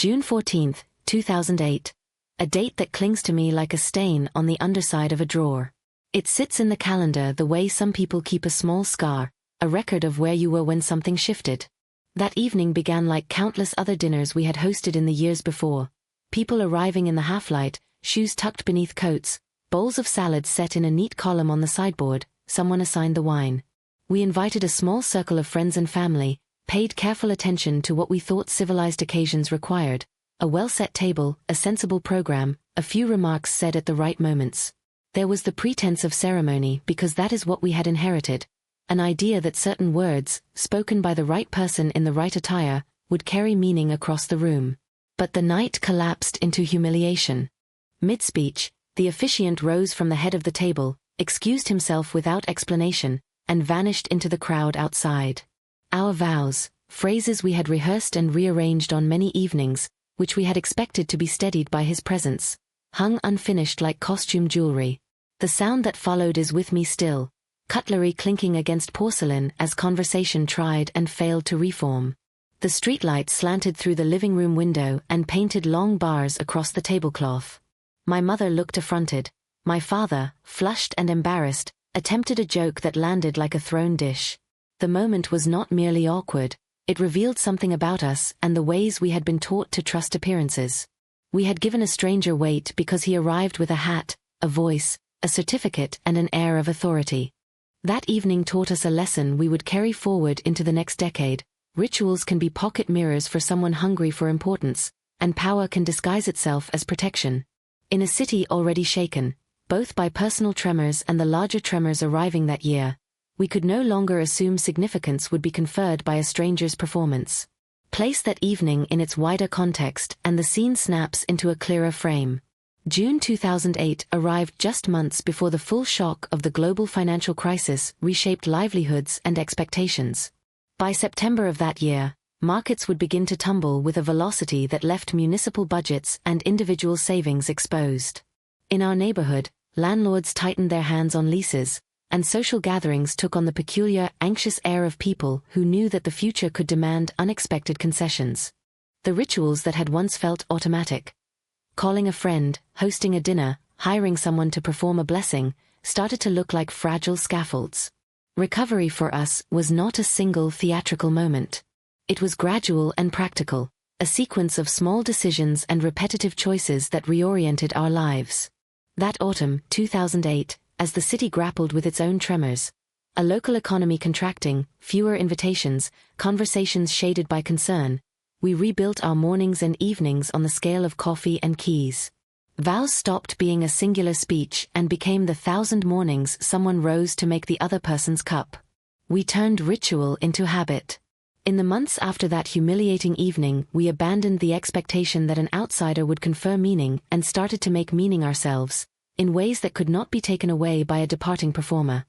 June 14th, 2008. A date that clings to me like a stain on the underside of a drawer. It sits in the calendar the way some people keep a small scar, a record of where you were when something shifted. That evening began like countless other dinners we had hosted in the years before. People arriving in the half-light, shoes tucked beneath coats, bowls of salad set in a neat column on the sideboard, someone assigned the wine. We invited a small circle of friends and family, paid careful attention to what we thought civilized occasions required. A well-set table, a sensible program, a few remarks said at the right moments. There was the pretense of ceremony because that is what we had inherited. An idea that certain words, spoken by the right person in the right attire, would carry meaning across the room. But the night collapsed into humiliation. Mid-speech, the officiant rose from the head of the table, excused himself without explanation, and vanished into the crowd outside. Our vows, phrases we had rehearsed and rearranged on many evenings, which we had expected to be steadied by his presence, hung unfinished like costume jewelry. The sound that followed is with me still, cutlery clinking against porcelain as conversation tried and failed to reform. The streetlight slanted through the living room window and painted long bars across the tablecloth. My mother looked affronted. My father, flushed and embarrassed, attempted a joke that landed like a thrown dish. The moment was not merely awkward. It revealed something about us and the ways we had been taught to trust appearances. We had given a stranger weight because he arrived with a hat, a voice, a certificate and an air of authority. That evening taught us a lesson we would carry forward into the next decade. Rituals can be pocket mirrors for someone hungry for importance, and power can disguise itself as protection. In a city already shaken, both by personal tremors and the larger tremors arriving that year, we could no longer assume significance would be conferred by a stranger's performance. Place that evening in its wider context and the scene snaps into a clearer frame. June 2008 arrived just months before the full shock of the global financial crisis reshaped livelihoods and expectations. By September of that year, markets would begin to tumble with a velocity that left municipal budgets and individual savings exposed. In our neighborhood, landlords tightened their hands on leases, and social gatherings took on the peculiar, anxious air of people who knew that the future could demand unexpected concessions. The rituals that had once felt automatic, calling a friend, hosting a dinner, hiring someone to perform a blessing, started to look like fragile scaffolds. Recovery for us was not a single theatrical moment. It was gradual and practical, a sequence of small decisions and repetitive choices that reoriented our lives. That autumn, 2008, as the city grappled with its own tremors, a local economy contracting, fewer invitations, conversations shaded by concern, we rebuilt our mornings and evenings on the scale of coffee and keys. Vows stopped being a singular speech and became the 1,000 mornings someone rose to make the other person's cup. We turned ritual into habit. In the months after that humiliating evening, we abandoned the expectation that an outsider would confer meaning and started to make meaning ourselves, in ways that could not be taken away by a departing performer.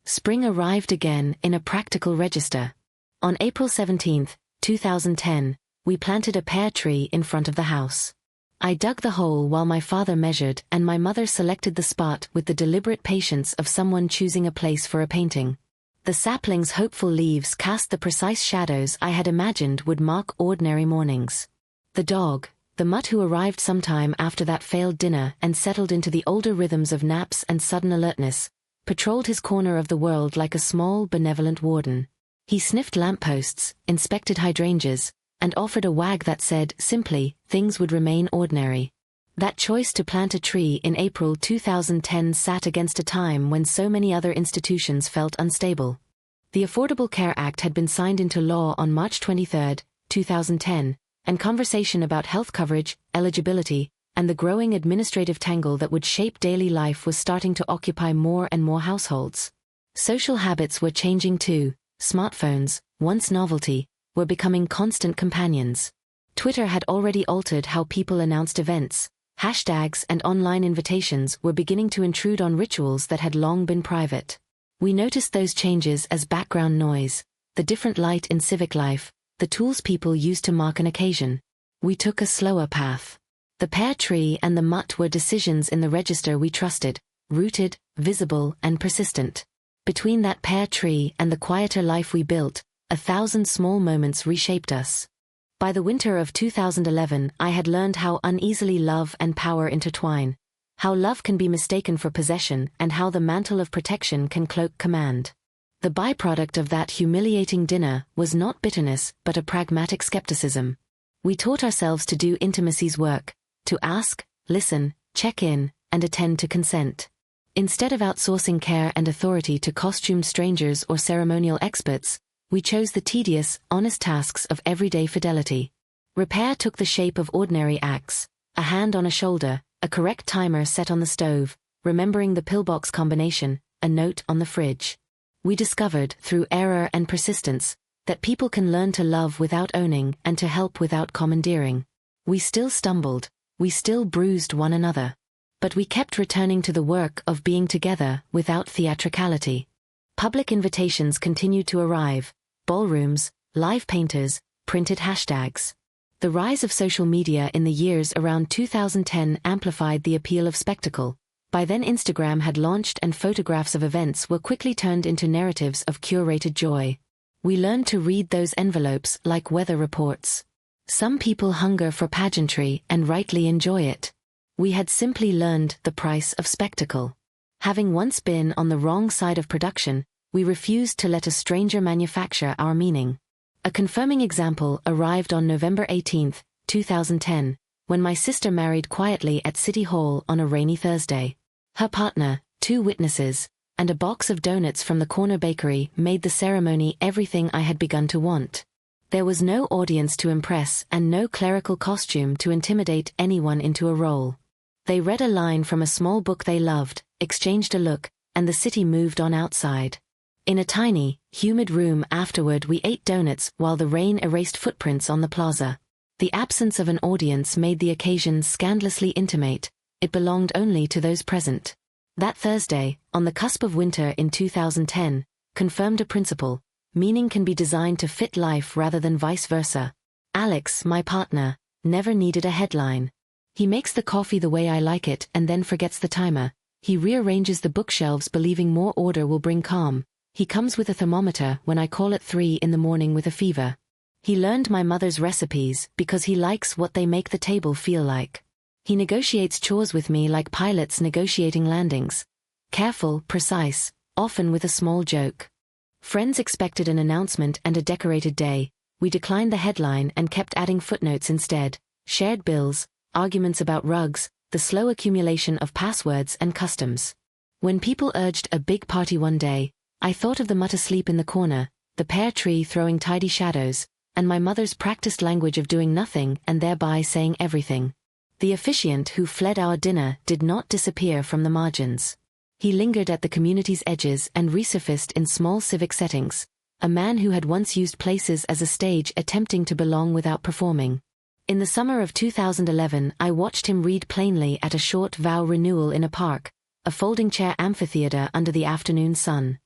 Spring arrived again in a practical register. On April 17, 2010, we planted a pear tree in front of the house. I dug the hole while my father measured and my mother selected the spot with the deliberate patience of someone choosing a place for a painting. The sapling's hopeful leaves cast the precise shadows I had imagined would mark ordinary mornings. The dog, the mutt who arrived sometime after that failed dinner and settled into the older rhythms of naps and sudden alertness, patrolled his corner of the world like a small, benevolent warden. He sniffed lampposts, inspected hydrangeas, and offered a wag that said, simply, things would remain ordinary. That choice to plant a tree in April 2010 sat against a time when so many other institutions felt unstable. The Affordable Care Act had been signed into law on March 23, 2010, and conversation about health coverage, eligibility, and the growing administrative tangle that would shape daily life was starting to occupy more and more households. Social habits were changing too. Smartphones, once novelty, were becoming constant companions. Twitter had already altered how people announced events. Hashtags and online invitations were beginning to intrude on rituals that had long been private. We noticed those changes as background noise, the different light in civic life, the tools people used to mark an occasion. We took a slower path. The pear tree and the mutt were decisions in the register we trusted, rooted, visible, and persistent. Between that pear tree and the quieter life we built, 1,000 small moments reshaped us. By the winter of 2011, I had learned how uneasily love and power intertwine, how love can be mistaken for possession, and how the mantle of protection can cloak command. The byproduct of that humiliating dinner was not bitterness but a pragmatic skepticism. We taught ourselves to do intimacy's work, to ask, listen, check in, and attend to consent. Instead of outsourcing care and authority to costumed strangers or ceremonial experts, we chose the tedious, honest tasks of everyday fidelity. Repair took the shape of ordinary acts: a hand on a shoulder, a correct timer set on the stove, remembering the pillbox combination, a note on the fridge. We discovered, through error and persistence, that people can learn to love without owning and to help without commandeering. We still stumbled, we still bruised one another. But we kept returning to the work of being together without theatricality. Public invitations continued to arrive: ballrooms, live painters, printed hashtags. The rise of social media in the years around 2010 amplified the appeal of spectacle. By then Instagram had launched and photographs of events were quickly turned into narratives of curated joy. We learned to read those envelopes like weather reports. Some people hunger for pageantry and rightly enjoy it. We had simply learned the price of spectacle. Having once been on the wrong side of production, we refused to let a stranger manufacture our meaning. A confirming example arrived on November 18, 2010, when my sister married quietly at City Hall on a rainy Thursday. Her partner, 2 witnesses, and a box of donuts from the corner bakery made the ceremony everything I had begun to want. There was no audience to impress and no clerical costume to intimidate anyone into a role. They read a line from a small book they loved, exchanged a look, and the city moved on outside. In a tiny, humid room afterward we ate donuts while the rain erased footprints on the plaza. The absence of an audience made the occasion scandalously intimate. It belonged only to those present. That Thursday, on the cusp of winter in 2010, confirmed a principle: meaning can be designed to fit life rather than vice versa. Alex, my partner, never needed a headline. He makes the coffee the way I like it and then forgets the timer. He rearranges the bookshelves believing more order will bring calm. He comes with a thermometer when I call at 3 in the morning with a fever. He learned my mother's recipes because he likes what they make the table feel like. He negotiates chores with me like pilots negotiating landings. Careful, precise, often with a small joke. Friends expected an announcement and a decorated day. We declined the headline and kept adding footnotes instead: shared bills, arguments about rugs, the slow accumulation of passwords and customs. When people urged a big party one day, I thought of the mutt asleep in the corner, the pear tree throwing tidy shadows, and my mother's practiced language of doing nothing and thereby saying everything. The officiant who fled our dinner did not disappear from the margins. He lingered at the community's edges and resurfaced in small civic settings, a man who had once used places as a stage attempting to belong without performing. In the summer of 2011 I watched him read plainly at a short vow renewal in a park, a folding chair amphitheater under the afternoon sun.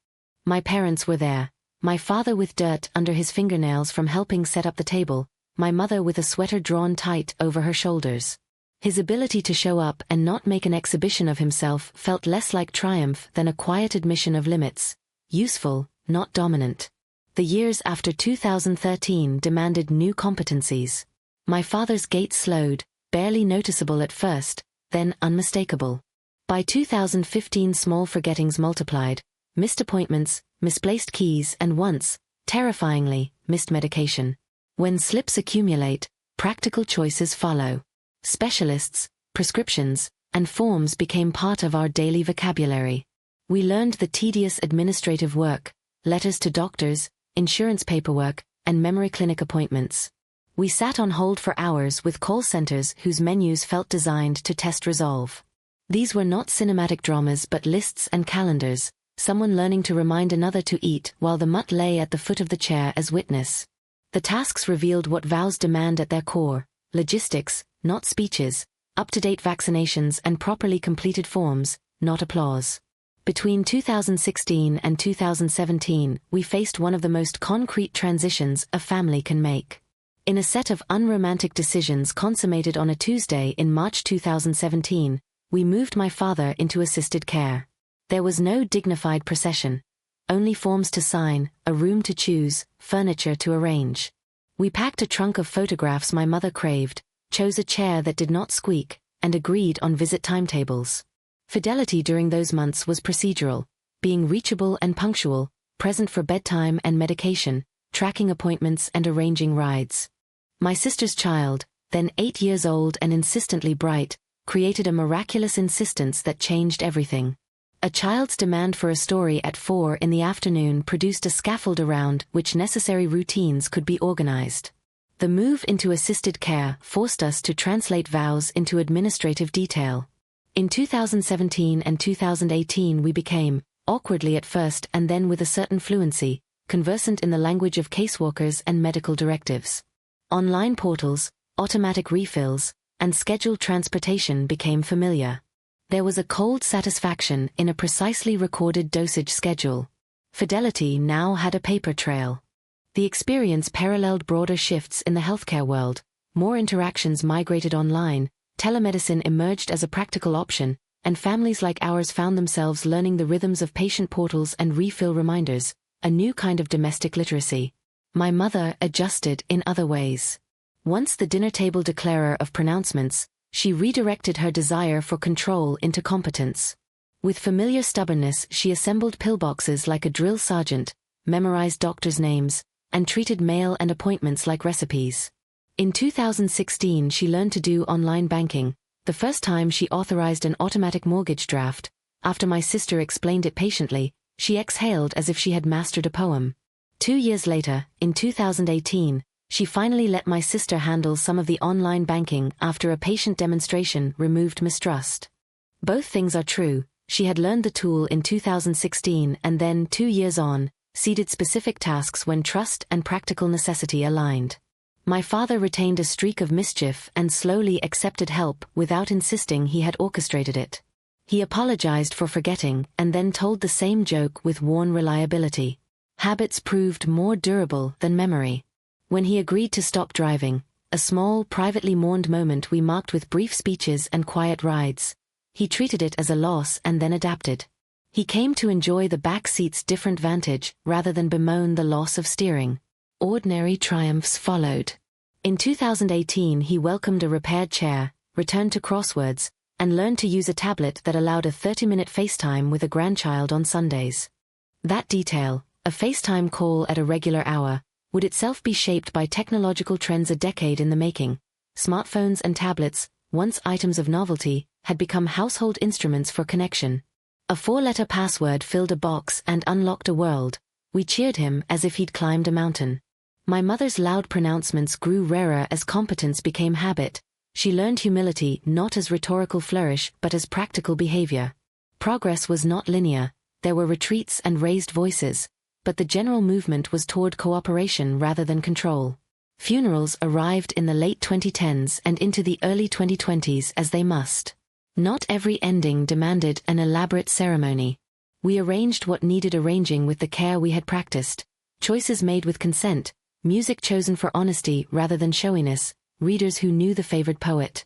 My parents were there, my father with dirt under his fingernails from helping set up the table, my mother with a sweater drawn tight over her shoulders. His ability to show up and not make an exhibition of himself felt less like triumph than a quiet admission of limits: useful, not dominant. The years after 2013 demanded new competencies. My father's gait slowed, barely noticeable at first, then unmistakable. By 2015 small forgettings multiplied: missed appointments, misplaced keys, and once, terrifyingly, missed medication. When slips accumulate, practical choices follow. Specialists, prescriptions, and forms became part of our daily vocabulary. We learned the tedious administrative work: letters to doctors, insurance paperwork, and memory clinic appointments. We sat on hold for hours with call centers whose menus felt designed to test resolve. These were not cinematic dramas but lists and calendars, someone learning to remind another to eat while the mutt lay at the foot of the chair as witness. The tasks revealed what vows demand at their core: logistics, not speeches, up-to-date vaccinations and properly completed forms, not applause. Between 2016 and 2017, we faced one of the most concrete transitions a family can make. In a set of unromantic decisions consummated on a Tuesday in March 2017, we moved my father into assisted care. There was no dignified procession, only forms to sign, a room to choose, furniture to arrange. We packed a trunk of photographs my mother craved, chose a chair that did not squeak, and agreed on visit timetables. Fidelity during those months was procedural, being reachable and punctual, present for bedtime and medication, tracking appointments and arranging rides. My sister's child, then 8 years old and insistently bright, created a miraculous insistence that changed everything. A child's demand for a story at 4 in the afternoon produced a scaffold around which necessary routines could be organized. The move into assisted care forced us to translate vows into administrative detail. In 2017 and 2018 we became, awkwardly at first and then with a certain fluency, conversant in the language of caseworkers and medical directives. Online portals, automatic refills, and scheduled transportation became familiar. There was a cold satisfaction in a precisely recorded dosage schedule. Fidelity now had a paper trail. The experience paralleled broader shifts in the healthcare world. More interactions migrated online, telemedicine emerged as a practical option, and families like ours found themselves learning the rhythms of patient portals and refill reminders, a new kind of domestic literacy. My mother adjusted in other ways. Once the dinner table declarer of pronouncements, she redirected her desire for control into competence. With familiar stubbornness she assembled pillboxes like a drill sergeant, memorized doctors' names, and treated mail and appointments like recipes. In 2016 she learned to do online banking, the first time she authorized an automatic mortgage draft. After my sister explained it patiently, she exhaled as if she had mastered a poem. 2 years later, in 2018, she finally let my sister handle some of the online banking after a patient demonstration removed mistrust. Both things are true. She had learned the tool in 2016 and then, 2 years on, ceded specific tasks when trust and practical necessity aligned. My father retained a streak of mischief and slowly accepted help without insisting he had orchestrated it. He apologized for forgetting and then told the same joke with worn reliability. Habits proved more durable than memory. When he agreed to stop driving, a small, privately mourned moment we marked with brief speeches and quiet rides, he treated it as a loss and then adapted. He came to enjoy the back seat's different vantage rather than bemoan the loss of steering. Ordinary triumphs followed. In 2018 he welcomed a repaired chair, returned to crosswords, and learned to use a tablet that allowed a 30-minute FaceTime with a grandchild on Sundays. That detail, a FaceTime call at a regular hour, would itself be shaped by technological trends a decade in the making. Smartphones and tablets, once items of novelty, had become household instruments for connection. A 4-letter password filled a box and unlocked a world. We cheered him as if he'd climbed a mountain. My mother's loud pronouncements grew rarer as competence became habit. She learned humility not as rhetorical flourish but as practical behavior. Progress was not linear. There were retreats and raised voices, but the general movement was toward cooperation rather than control. Funerals arrived in the late 2010s and into the early 2020s as they must. Not every ending demanded an elaborate ceremony. We arranged what needed arranging with the care we had practiced. Choices made with consent, music chosen for honesty rather than showiness, readers who knew the favored poet.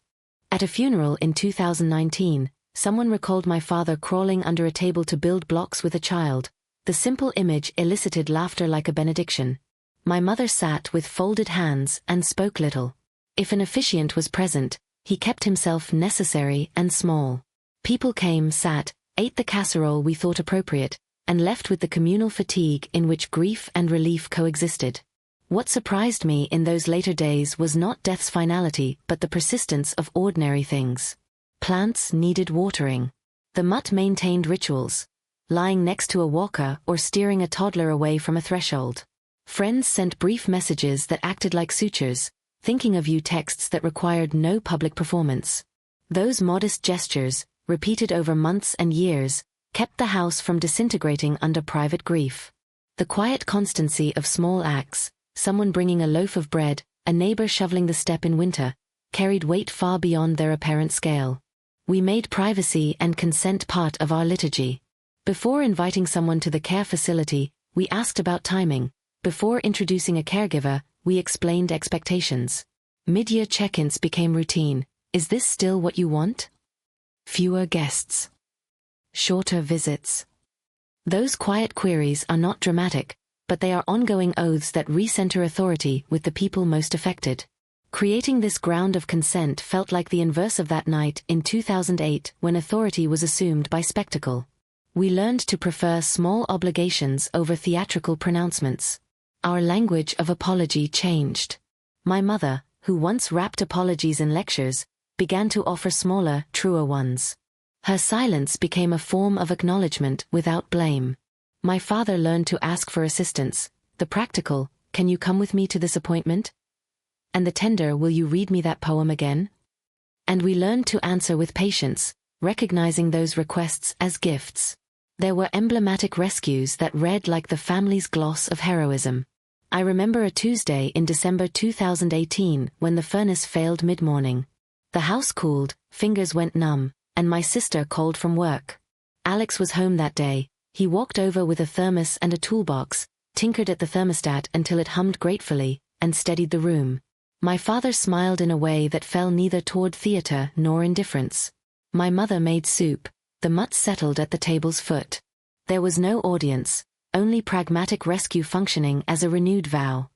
At a funeral in 2019, someone recalled my father crawling under a table to build blocks with a child. The simple image elicited laughter like a benediction. My mother sat with folded hands and spoke little. If an officiant was present, he kept himself necessary and small. People came, sat, ate the casserole we thought appropriate, and left with the communal fatigue in which grief and relief coexisted. What surprised me in those later days was not death's finality but the persistence of ordinary things. Plants needed watering. The mutt maintained rituals, lying next to a walker or steering a toddler away from a threshold. Friends sent brief messages that acted like sutures, thinking of you texts that required no public performance. Those modest gestures, repeated over months and years, kept the house from disintegrating under private grief. The quiet constancy of small acts, someone bringing a loaf of bread, a neighbor shoveling the step in winter, carried weight far beyond their apparent scale. We made privacy and consent part of our liturgy. Before inviting someone to the care facility, we asked about timing. Before introducing a caregiver, we explained expectations. Mid-year check-ins became routine. Is this still what you want? Fewer guests. Shorter visits. Those quiet queries are not dramatic, but they are ongoing oaths that recenter authority with the people most affected. Creating this ground of consent felt like the inverse of that night in 2008 when authority was assumed by spectacle. We learned to prefer small obligations over theatrical pronouncements. Our language of apology changed. My mother, who once wrapped apologies in lectures, began to offer smaller, truer ones. Her silence became a form of acknowledgement without blame. My father learned to ask for assistance, the practical, "Can you come with me to this appointment?" And the tender, "Will you read me that poem again?" And we learned to answer with patience, recognizing those requests as gifts. There were emblematic rescues that read like the family's gloss of heroism. I remember a Tuesday in December 2018 when the furnace failed mid-morning. The house cooled, fingers went numb, and my sister called from work. Alex was home that day. He walked over with a thermos and a toolbox, tinkered at the thermostat until it hummed gratefully, and steadied the room. My father smiled in a way that fell neither toward theater nor indifference. My mother made soup. The mutts settled at the table's foot. There was no audience, only pragmatic rescue functioning as a renewed vow.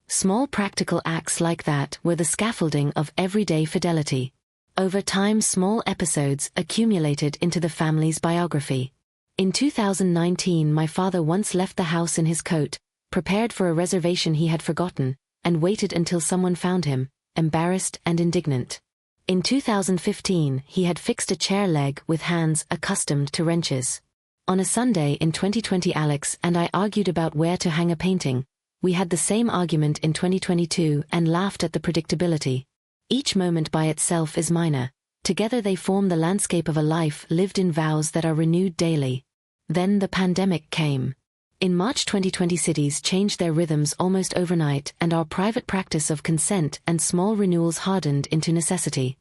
Small practical acts like that were the scaffolding of everyday fidelity. Over time, small episodes accumulated into the family's biography. In 2019, my father once left the house in his coat, prepared for a reservation he had forgotten, and waited until someone found him, embarrassed and indignant. In 2015, he had fixed a chair leg with hands accustomed to wrenches. On a Sunday in 2020, Alex and I argued about where to hang a painting. We had the same argument in 2022 and laughed at the predictability. Each moment by itself is minor. Together they form the landscape of a life lived in vows that are renewed daily. Then the pandemic came. In March 2020, cities changed their rhythms almost overnight, and our private practice of consent and small renewals hardened into necessity.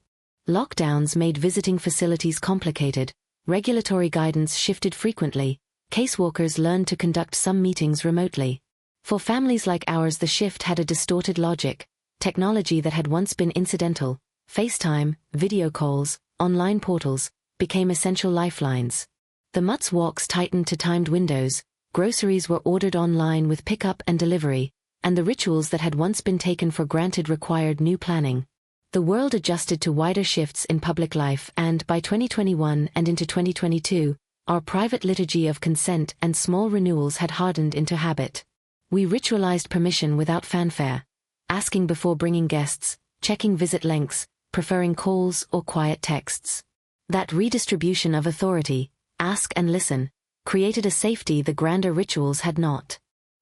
Lockdowns made visiting facilities complicated, regulatory guidance shifted frequently, caseworkers learned to conduct some meetings remotely. For families like ours, the shift had a distorted logic. Technology that had once been incidental, FaceTime, video calls, online portals, became essential lifelines. The mutts' walks tightened to timed windows, groceries were ordered online with pickup and delivery, and the rituals that had once been taken for granted required new planning. The world adjusted to wider shifts in public life, and by 2021 and into 2022, our private liturgy of consent and small renewals had hardened into habit. We ritualized permission without fanfare, asking before bringing guests, checking visit lengths, preferring calls or quiet texts. That redistribution of authority, ask and listen, created a safety the grander rituals had not.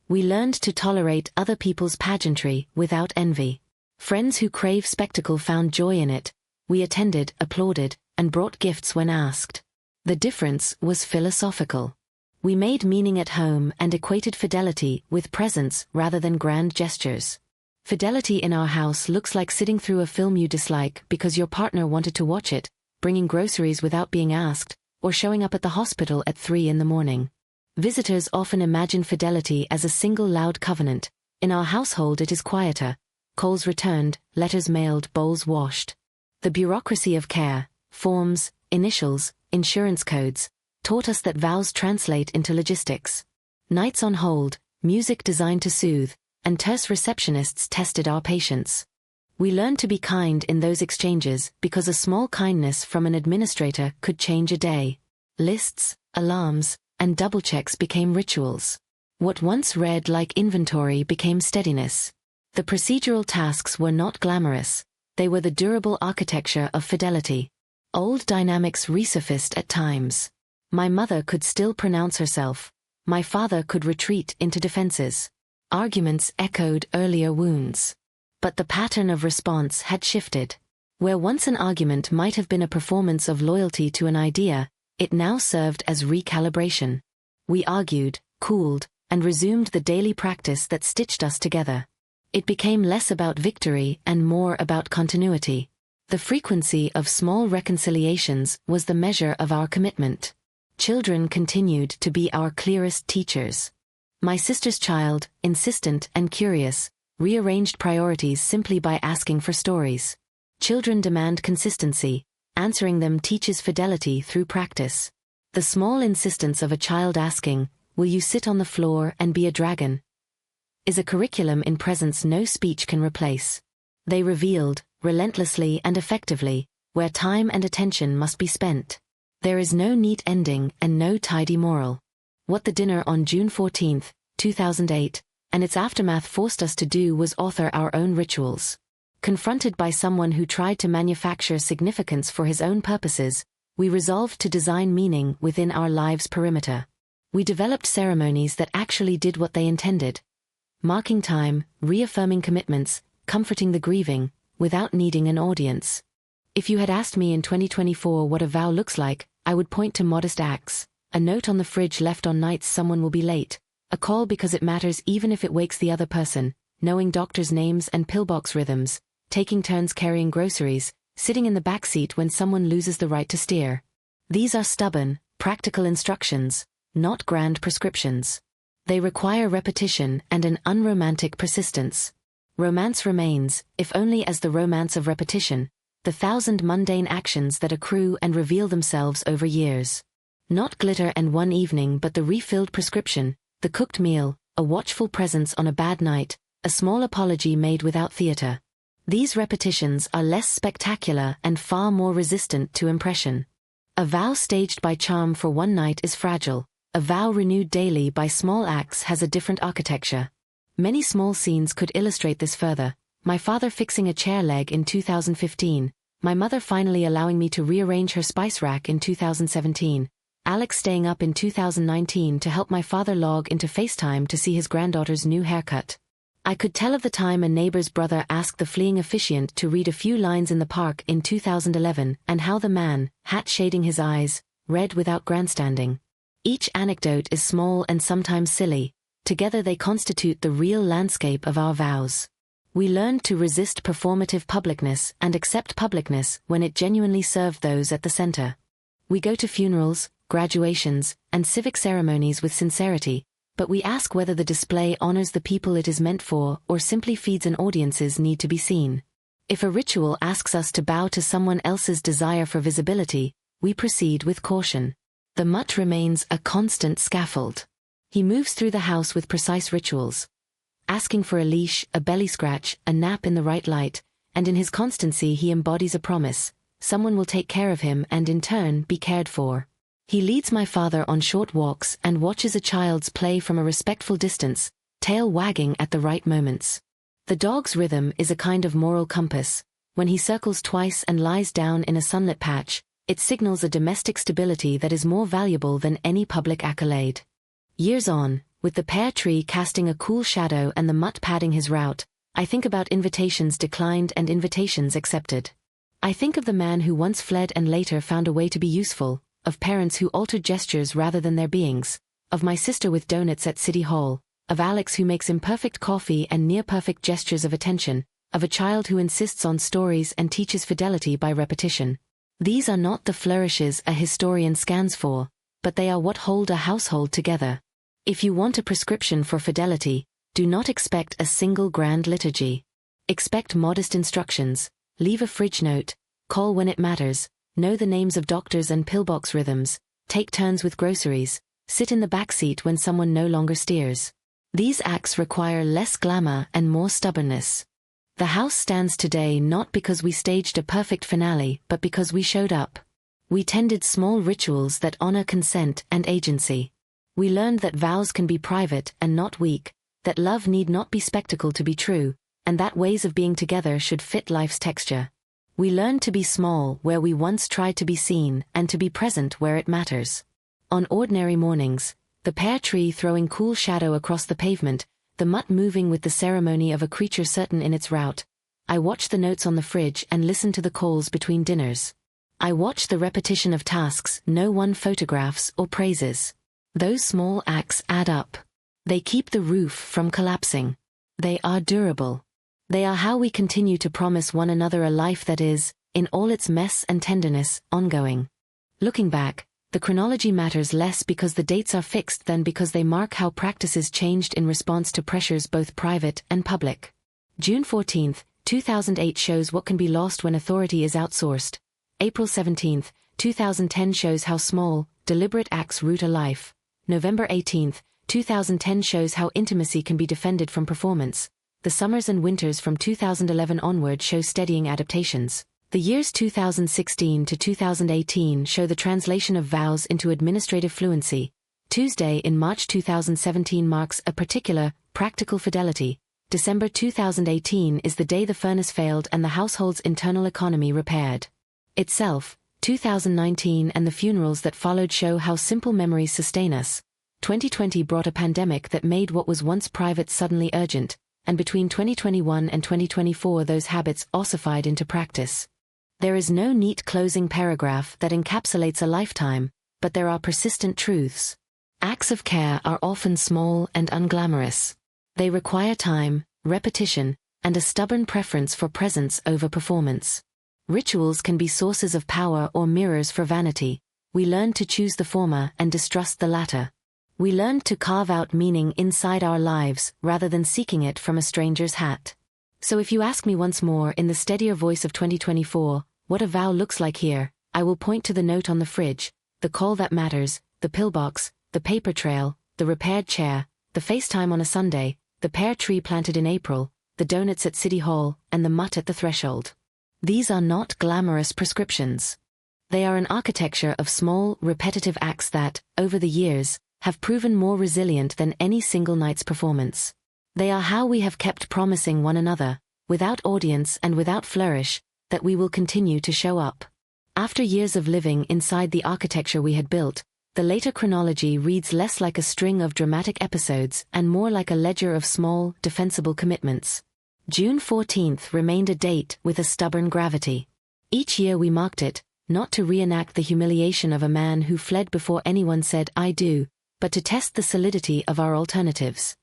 We learned to tolerate other people's pageantry without envy. Friends who crave spectacle found joy in it. We attended, applauded, and brought gifts when asked. The difference was philosophical. We made meaning at home and equated fidelity with presence rather than grand gestures. Fidelity in our house looks like sitting through a film you dislike because your partner wanted to watch it, bringing groceries without being asked, or showing up at the hospital at 3 in the morning. Visitors often imagine fidelity as a single loud covenant. In our household it is quieter. Calls returned, letters mailed, bowls washed. The bureaucracy of care, forms, initials, insurance codes, taught us that vows translate into logistics. Nights on hold, music designed to soothe, and terse receptionists tested our patience. We learned to be kind in those exchanges because a small kindness from an administrator could change a day. Lists, alarms, and double-checks became rituals. What once read like inventory became steadiness. The procedural tasks were not glamorous, they were the durable architecture of fidelity. Old dynamics resurfaced at times. My mother could still pronounce herself. My father could retreat into defenses. Arguments echoed earlier wounds. But the pattern of response had shifted. Where once an argument might have been a performance of loyalty to an idea, it now served as recalibration. We argued, cooled, and resumed the daily practice that stitched us together. It became less about victory and more about continuity. The frequency of small reconciliations was the measure of our commitment. Children continued to be our clearest teachers. My sister's child, insistent and curious, rearranged priorities simply by asking for stories. Children demand consistency. Answering them teaches fidelity through practice. The small insistence of a child asking, "Will you sit on the floor and be a dragon?" is a curriculum in presence no speech can replace. They revealed, relentlessly and effectively, where time and attention must be spent. There is no neat ending and no tidy moral. What the dinner on June 14, 2008, and its aftermath forced us to do was author our own rituals. Confronted by someone who tried to manufacture significance for his own purposes, we resolved to design meaning within our lives' perimeter. We developed ceremonies that actually did what they intended. Marking time, reaffirming commitments, comforting the grieving, without needing an audience. If you had asked me in 2024 what a vow looks like, I would point to modest acts. A note on the fridge left on nights someone will be late. A call because it matters even if it wakes the other person. Knowing doctors' names and pillbox rhythms. Taking turns carrying groceries. Sitting in the backseat when someone loses the right to steer. These are stubborn, practical instructions, not grand prescriptions. They require repetition and an unromantic persistence. Romance remains, if only as the romance of repetition, the thousand mundane actions that accrue and reveal themselves over years. Not glitter and one evening but the refilled prescription, the cooked meal, a watchful presence on a bad night, a small apology made without theater. These repetitions are less spectacular and far more resistant to impression. A vow staged by charm for one night is fragile. A vow renewed daily by small acts has a different architecture. Many small scenes could illustrate this further. My father fixing a chair leg in 2015, my mother finally allowing me to rearrange her spice rack in 2017, Alex staying up in 2019 to help my father log into FaceTime to see his granddaughter's new haircut. I could tell of the time a neighbor's brother asked the fleeing officiant to read a few lines in the park in 2011 and how the man, hat shading his eyes, read without grandstanding. Each anecdote is small and sometimes silly. Together they constitute the real landscape of our vows. We learned to resist performative publicness and accept publicness when it genuinely served those at the center. We go to funerals, graduations, and civic ceremonies with sincerity, but we ask whether the display honors the people it is meant for or simply feeds an audience's need to be seen. If a ritual asks us to bow to someone else's desire for visibility, we proceed with caution. The mutt remains a constant scaffold. He moves through the house with precise rituals, asking for a leash, a belly scratch, a nap in the right light, and in his constancy he embodies a promise. Someone will take care of him and in turn be cared for. He leads my father on short walks and watches a child's play from a respectful distance, tail wagging at the right moments. The dog's rhythm is a kind of moral compass. When he circles twice and lies down in a sunlit patch, it signals a domestic stability that is more valuable than any public accolade. Years on, with the pear tree casting a cool shadow and the mutt padding his route, I think about invitations declined and invitations accepted. I think of the man who once fled and later found a way to be useful, of parents who altered gestures rather than their beings, of my sister with donuts at City Hall, of Alex who makes imperfect coffee and near-perfect gestures of attention, of a child who insists on stories and teaches fidelity by repetition. These are not the flourishes a historian scans for, but they are what hold a household together. If you want a prescription for fidelity, do not expect a single grand liturgy. Expect modest instructions, leave a fridge note, call when it matters, know the names of doctors and pillbox rhythms, take turns with groceries, sit in the backseat when someone no longer steers. These acts require less glamour and more stubbornness. The house stands today not because we staged a perfect finale but because we showed up. We tended small rituals that honor consent and agency. We learned that vows can be private and not weak, that love need not be spectacle to be true, and that ways of being together should fit life's texture. We learned to be small where we once tried to be seen and to be present where it matters. On ordinary mornings, the pear tree throwing cool shadow across the pavement, the mutt moving with the ceremony of a creature certain in its route, I watch the notes on the fridge and listen to the calls between dinners. I watch the repetition of tasks no one photographs or praises. Those small acts add up. They keep the roof from collapsing. They are durable. They are how we continue to promise one another a life that is, in all its mess and tenderness, ongoing. Looking back, the chronology matters less because the dates are fixed than because they mark how practices changed in response to pressures both private and public. June 14, 2008 shows what can be lost when authority is outsourced. April 17, 2010 shows how small, deliberate acts root a life. November 18, 2010 shows how intimacy can be defended from performance. The summers and winters from 2011 onward show steadying adaptations. The years 2016 to 2018 show the translation of vows into administrative fluency. Tuesday in March 2017 marks a particular, practical fidelity. December 2018 is the day the furnace failed and the household's internal economy repaired itself. 2019 and the funerals that followed show how simple memories sustain us. 2020 brought a pandemic that made what was once private suddenly urgent, and between 2021 and 2024 those habits ossified into practice. There is no neat closing paragraph that encapsulates a lifetime, but there are persistent truths. Acts of care are often small and unglamorous. They require time, repetition, and a stubborn preference for presence over performance. Rituals can be sources of power or mirrors for vanity. We learn to choose the former and distrust the latter. We learned to carve out meaning inside our lives rather than seeking it from a stranger's hat. So if you ask me once more in the steadier voice of 2024, what a vow looks like here, I will point to the note on the fridge, the call that matters, the pillbox, the paper trail, the repaired chair, the FaceTime on a Sunday, the pear tree planted in April, the donuts at City Hall, and the mutt at the threshold. These are not glamorous prescriptions. They are an architecture of small, repetitive acts that, over the years, have proven more resilient than any single night's performance. They are how we have kept promising one another, without audience and without flourish, that we will continue to show up. After years of living inside the architecture we had built, the later chronology reads less like a string of dramatic episodes and more like a ledger of small, defensible commitments. June 14th remained a date with a stubborn gravity. Each year we marked it, not to reenact the humiliation of a man who fled before anyone said "I do," but to test the solidity of our alternatives.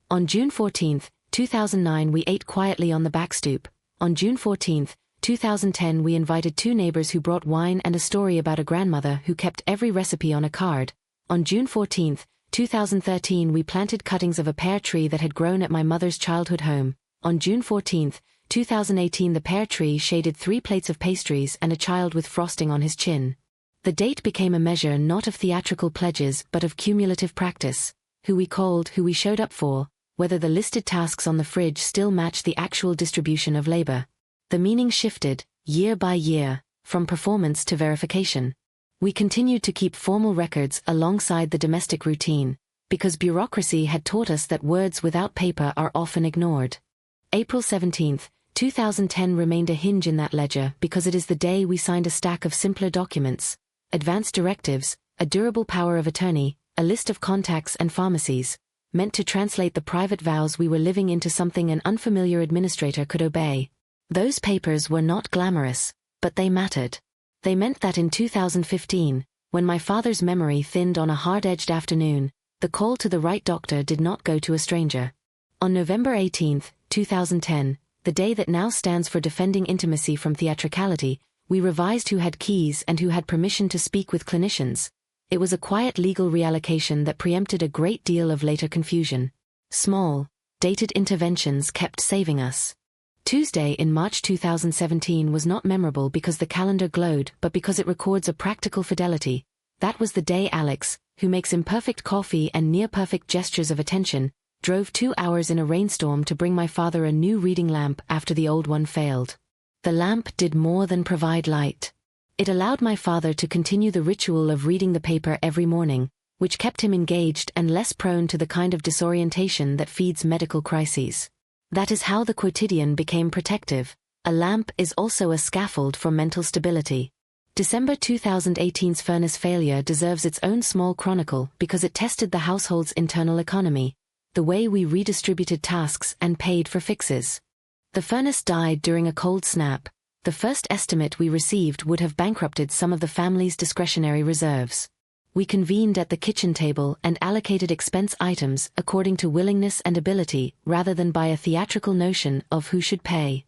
On June 14, 2009 we ate quietly on the back stoop. On June 14, 2010 we invited two neighbors who brought wine and a story about a grandmother who kept every recipe on a card. On June 14, 2013 we planted cuttings of a pear tree that had grown at my mother's childhood home. On June 14, 2018 the pear tree shaded 3 plates of pastries and a child with frosting on his chin. The date became a measure not of theatrical pledges but of cumulative practice, who we called, who we showed up for, whether the listed tasks on the fridge still matched the actual distribution of labor. The meaning shifted, year by year, from performance to verification. We continued to keep formal records alongside the domestic routine, because bureaucracy had taught us that words without paper are often ignored. April 17, 2010 remained a hinge in that ledger because it is the day we signed a stack of simpler documents. Advanced directives, a durable power of attorney, a list of contacts and pharmacies, meant to translate the private vows we were living into something an unfamiliar administrator could obey. Those papers were not glamorous, but they mattered. They meant that in 2015, when my father's memory thinned on a hard-edged afternoon, the call to the right doctor did not go to a stranger. On November 18, 2010, the day that now stands for defending intimacy from theatricality, we revised who had keys and who had permission to speak with clinicians. It was a quiet legal reallocation that preempted a great deal of later confusion. Small, dated interventions kept saving us. Tuesday in March 2017 was not memorable because the calendar glowed but because it records a practical fidelity. That was the day Alex, who makes imperfect coffee and near-perfect gestures of attention, drove 2 hours in a rainstorm to bring my father a new reading lamp after the old one failed. The lamp did more than provide light. It allowed my father to continue the ritual of reading the paper every morning, which kept him engaged and less prone to the kind of disorientation that feeds medical crises. That is how the quotidian became protective. A lamp is also a scaffold for mental stability. December 2018's furnace failure deserves its own small chronicle because it tested the household's internal economy, the way we redistributed tasks and paid for fixes. The furnace died during a cold snap. The first estimate we received would have bankrupted some of the family's discretionary reserves. We convened at the kitchen table and allocated expense items according to willingness and ability rather than by a theatrical notion of who should pay.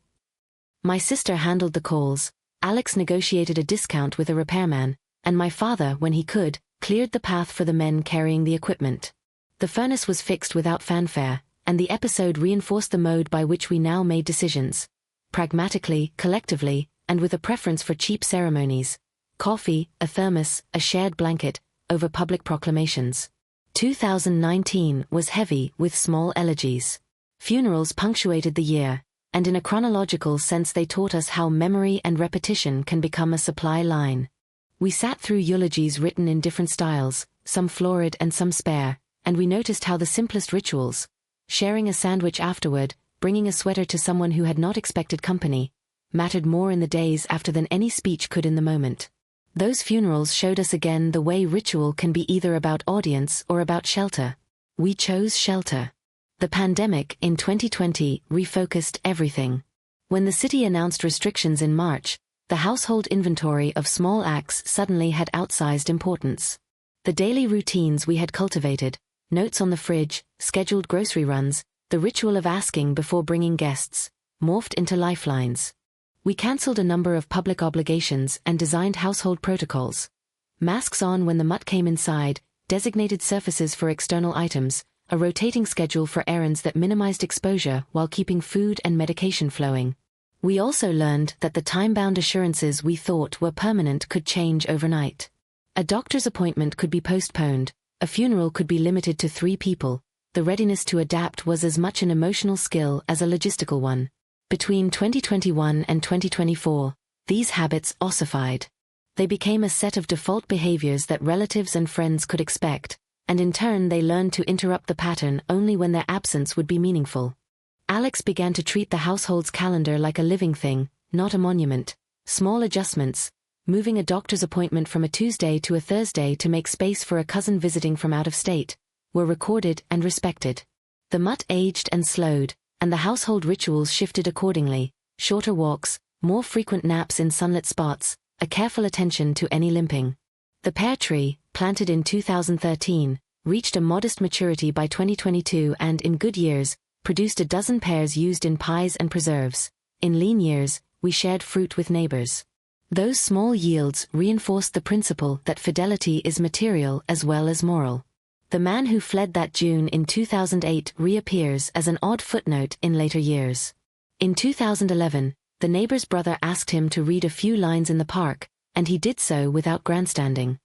My sister handled the calls, Alex negotiated a discount with a repairman, and my father, when he could, cleared the path for the men carrying the equipment. The furnace was fixed without fanfare, and the episode reinforced the mode by which we now made decisions. Pragmatically, collectively, and with a preference for cheap ceremonies. Coffee, a thermos, a shared blanket, over public proclamations. 2019 was heavy with small elegies. Funerals punctuated the year, and in a chronological sense they taught us how memory and repetition can become a supply line. We sat through eulogies written in different styles, some florid and some spare, and we noticed how the simplest rituals, sharing a sandwich afterward, bringing a sweater to someone who had not expected company, mattered more in the days after than any speech could in the moment. Those funerals showed us again the way ritual can be either about audience or about shelter. We chose shelter. The pandemic in 2020 refocused everything. When the city announced restrictions in March, the household inventory of small acts suddenly had outsized importance. The daily routines we had cultivated, notes on the fridge, scheduled grocery runs, the ritual of asking before bringing guests, morphed into lifelines. We cancelled a number of public obligations and designed household protocols. Masks on when the mutt came inside, designated surfaces for external items, a rotating schedule for errands that minimized exposure while keeping food and medication flowing. We also learned that the time-bound assurances we thought were permanent could change overnight. A doctor's appointment could be postponed, a funeral could be limited to 3 people. The readiness to adapt was as much an emotional skill as a logistical one. Between 2021 and 2024, these habits ossified. They became a set of default behaviors that relatives and friends could expect, and in turn they learned to interrupt the pattern only when their absence would be meaningful. Alex began to treat the household's calendar like a living thing, not a monument. Small adjustments, moving a doctor's appointment from a Tuesday to a Thursday to make space for a cousin visiting from out of state, were recorded and respected. The mutt aged and slowed, and the household rituals shifted accordingly: shorter walks, more frequent naps in sunlit spots, a careful attention to any limping. The pear tree, planted in 2013, reached a modest maturity by 2022 and, in good years, produced a dozen pears used in pies and preserves. In lean years, we shared fruit with neighbors. Those small yields reinforced the principle that fidelity is material as well as moral. The man who fled that June in 2008 reappears as an odd footnote in later years. In 2011, the neighbor's brother asked him to read a few lines in the park, and he did so without grandstanding.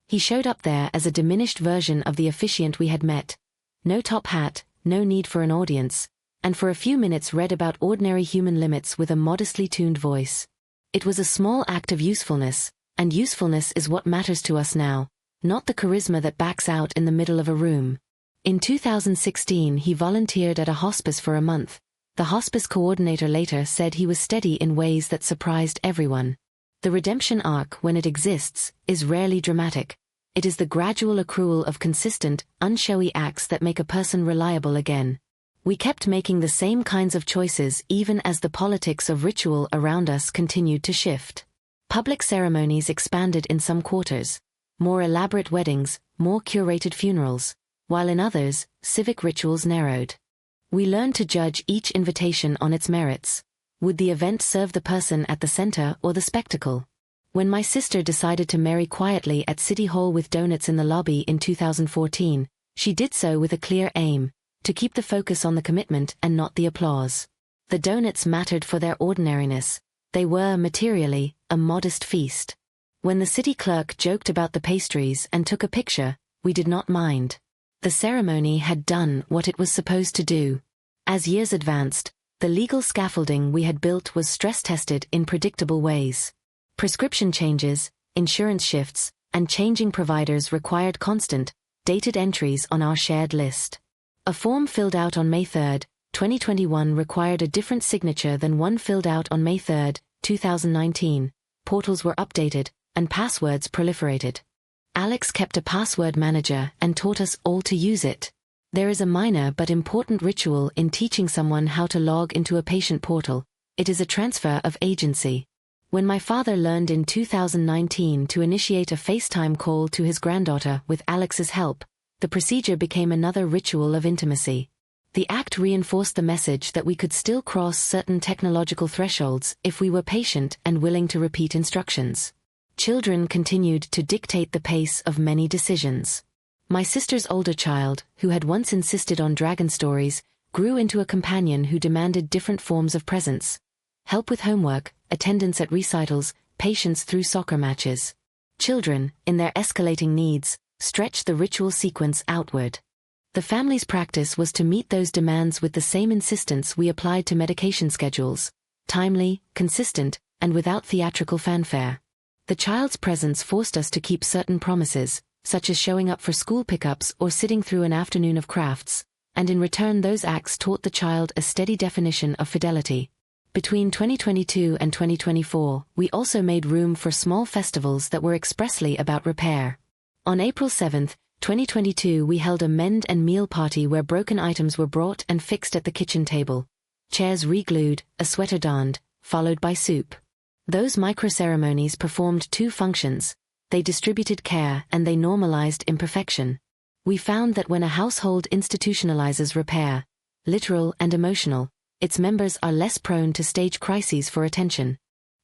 He showed up there as a diminished version of the officiant we had met. No top hat, no need for an audience, and for a few minutes read about ordinary human limits with a modestly tuned voice. It was a small act of usefulness, and usefulness is what matters to us now, not the charisma that backs out in the middle of a room. In 2016 he volunteered at a hospice for a month. The hospice coordinator later said he was steady in ways that surprised everyone. The redemption arc, when it exists, is rarely dramatic. It is the gradual accrual of consistent, unshowy acts that make a person reliable again. We kept making the same kinds of choices even as the politics of ritual around us continued to shift. Public ceremonies expanded in some quarters. More elaborate weddings, more curated funerals, while in others, civic rituals narrowed. We learned to judge each invitation on its merits. Would the event serve the person at the center or the spectacle? When my sister decided to marry quietly at City Hall with donuts in the lobby in 2014, she did so with a clear aim: to keep the focus on the commitment and not the applause. The donuts mattered for their ordinariness. They were, materially, a modest feast. When the city clerk joked about the pastries and took a picture, we did not mind. The ceremony had done what it was supposed to do. As years advanced, the legal scaffolding we had built was stress-tested in predictable ways. Prescription changes, insurance shifts, and changing providers required constant, dated entries on our shared list. A form filled out on May 3, 2021 required a different signature than one filled out on May 3, 2019. Portals were updated, and passwords proliferated. Alex kept a password manager and taught us all to use it. There is a minor but important ritual in teaching someone how to log into a patient portal. It is a transfer of agency. When my father learned in 2019 to initiate a FaceTime call to his granddaughter with Alex's help, the procedure became another ritual of intimacy. The act reinforced the message that we could still cross certain technological thresholds if we were patient and willing to repeat instructions. Children continued to dictate the pace of many decisions. My sister's older child, who had once insisted on dragon stories, grew into a companion who demanded different forms of presence: help with homework, attendance at recitals, patience through soccer matches. Children, in their escalating needs, stretch the ritual sequence outward. The family's practice was to meet those demands with the same insistence we applied to medication schedules: timely, consistent, and without theatrical fanfare. The child's presence forced us to keep certain promises, such as showing up for school pickups or sitting through an afternoon of crafts, and in return those acts taught the child a steady definition of fidelity. Between 2022 and 2024, we also made room for small festivals that were expressly about repair. On April 7, 2022, we held a mend and meal party where broken items were brought and fixed at the kitchen table. Chairs re-glued, a sweater donned, followed by soup. Those micro-ceremonies performed two functions: they distributed care and they normalized imperfection. We found that when a household institutionalizes repair, literal and emotional, its members are less prone to stage crises for attention.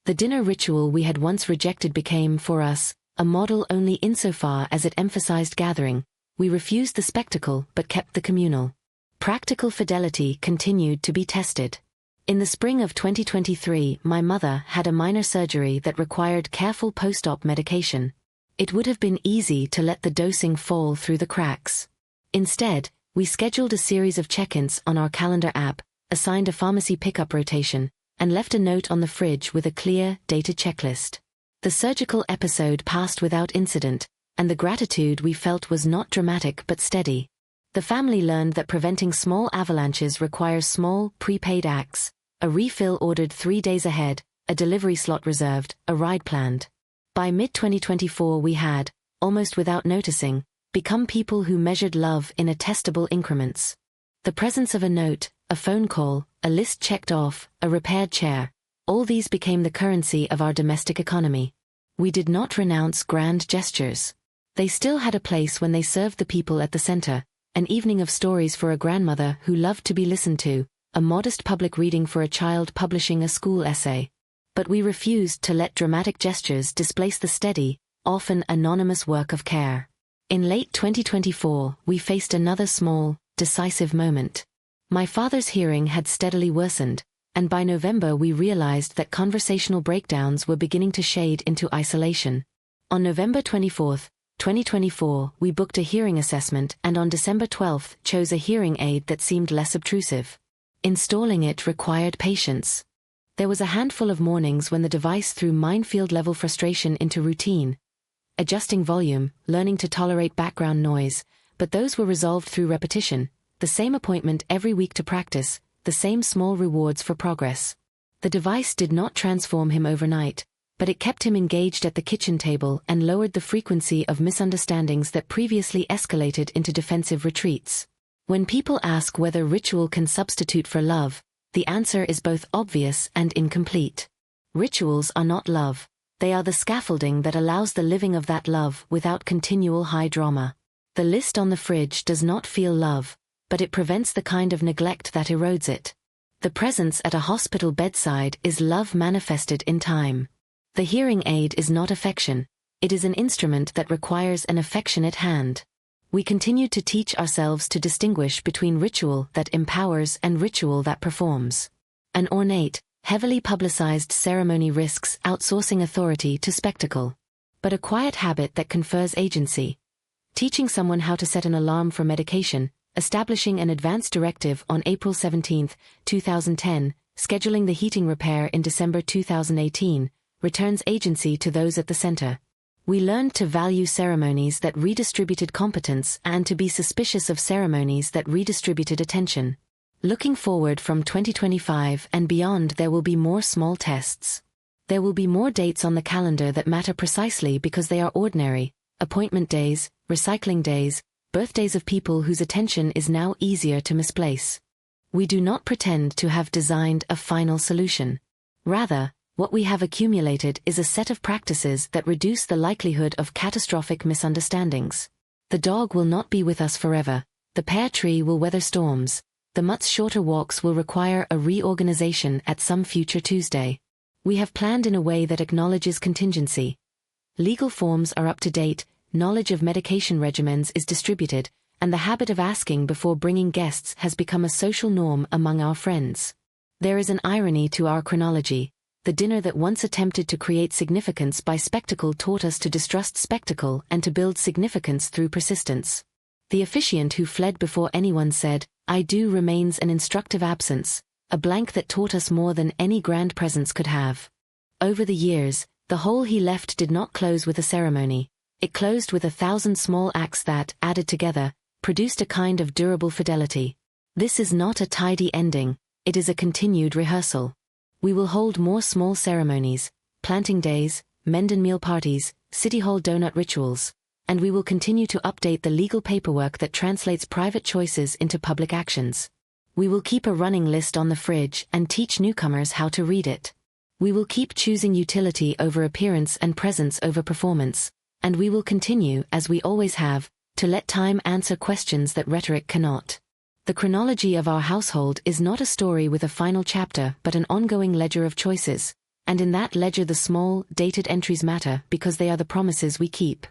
The dinner ritual we had once rejected became, for us, a model only insofar as it emphasized gathering. We refused the spectacle but kept the communal. Practical fidelity continued to be tested. In the spring of 2023, my mother had a minor surgery that required careful post-op medication. It would have been easy to let the dosing fall through the cracks. Instead, we scheduled a series of check-ins on our calendar app, assigned a pharmacy pickup rotation, and left a note on the fridge with a clear, dated checklist. The surgical episode passed without incident, and the gratitude we felt was not dramatic but steady. The family learned that preventing small avalanches requires small, prepaid acts: a refill ordered 3 days ahead, a delivery slot reserved, a ride planned. By mid-2024 we had, almost without noticing, become people who measured love in attestable increments. The presence of a note, a phone call, a list checked off, a repaired chair, all these became the currency of our domestic economy. We did not renounce grand gestures. They still had a place when they served the people at the center: an evening of stories for a grandmother who loved to be listened to, a modest public reading for a child publishing a school essay. But we refused to let dramatic gestures displace the steady, often anonymous work of care. In late 2024, we faced another small, decisive moment. My father's hearing had steadily worsened, and by November we realized that conversational breakdowns were beginning to shade into isolation. On November 24, 2024, we booked a hearing assessment and on December 12 chose a hearing aid that seemed less obtrusive. Installing it required patience. There was a handful of mornings when the device threw minefield-level frustration into routine, adjusting volume, learning to tolerate background noise, but those were resolved through repetition, the same appointment every week to practice, the same small rewards for progress. The device did not transform him overnight, but it kept him engaged at the kitchen table and lowered the frequency of misunderstandings that previously escalated into defensive retreats. When people ask whether ritual can substitute for love, the answer is both obvious and incomplete. Rituals are not love. They are the scaffolding that allows the living of that love without continual high drama. The list on the fridge does not feel love, but it prevents the kind of neglect that erodes it. The presence at a hospital bedside is love manifested in time. The hearing aid is not affection, it is an instrument that requires an affectionate hand. We continue to teach ourselves to distinguish between ritual that empowers and ritual that performs. An ornate, heavily publicized ceremony risks outsourcing authority to spectacle. But a quiet habit that confers agency. Teaching someone how to set an alarm for medication, establishing an advance directive on April 17, 2010, scheduling the heating repair in December 2018, returns agency to those at the center. We learned to value ceremonies that redistributed competence and to be suspicious of ceremonies that redistributed attention. Looking forward from 2025 and beyond, there will be more small tests. There will be more dates on the calendar that matter precisely because they are ordinary: appointment days, recycling days, birthdays of people whose attention is now easier to misplace. We do not pretend to have designed a final solution. Rather, what we have accumulated is a set of practices that reduce the likelihood of catastrophic misunderstandings. The dog will not be with us forever, the pear tree will weather storms, the much shorter walks will require a reorganization at some future Tuesday. We have planned in a way that acknowledges contingency. Legal forms are up to date, knowledge of medication regimens is distributed, and the habit of asking before bringing guests has become a social norm among our friends. There is an irony to our chronology. the dinner that once attempted to create significance by spectacle taught us to distrust spectacle and to build significance through persistence. The officiant who fled before anyone said, "I do" remains an instructive absence, a blank that taught us more than any grand presence could have. Over the years, the hole he left did not close with a ceremony. It closed with 1,000 small acts that, added together, produced a kind of durable fidelity. This is not a tidy ending, it is a continued rehearsal. We will hold more small ceremonies, planting days, Menden meal parties, City Hall donut rituals, and we will continue to update the legal paperwork that translates private choices into public actions. We will keep a running list on the fridge and teach newcomers how to read it. We will keep choosing utility over appearance and presence over performance, and we will continue, as we always have, to let time answer questions that rhetoric cannot. The chronology of our household is not a story with a final chapter but an ongoing ledger of choices, and in that ledger the small, dated entries matter because they are the promises we keep.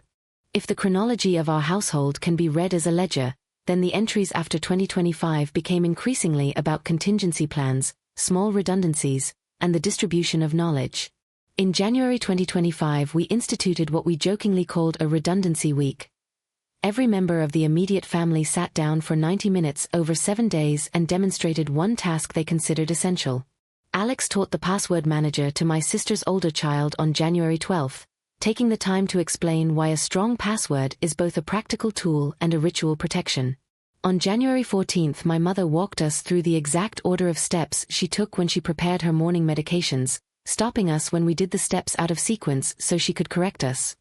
If the chronology of our household can be read as a ledger, then the entries after 2025 became increasingly about contingency plans, small redundancies, and the distribution of knowledge. In January 2025 we instituted what we jokingly called a redundancy week. Every member of the immediate family sat down for 90 minutes over 7 days and demonstrated one task they considered essential. Alex taught the password manager to my sister's older child on January 12th, taking the time to explain why a strong password is both a practical tool and a ritual protection. On January 14th my mother walked us through the exact order of steps she took when she prepared her morning medications, stopping us when we did the steps out of sequence so she could correct us.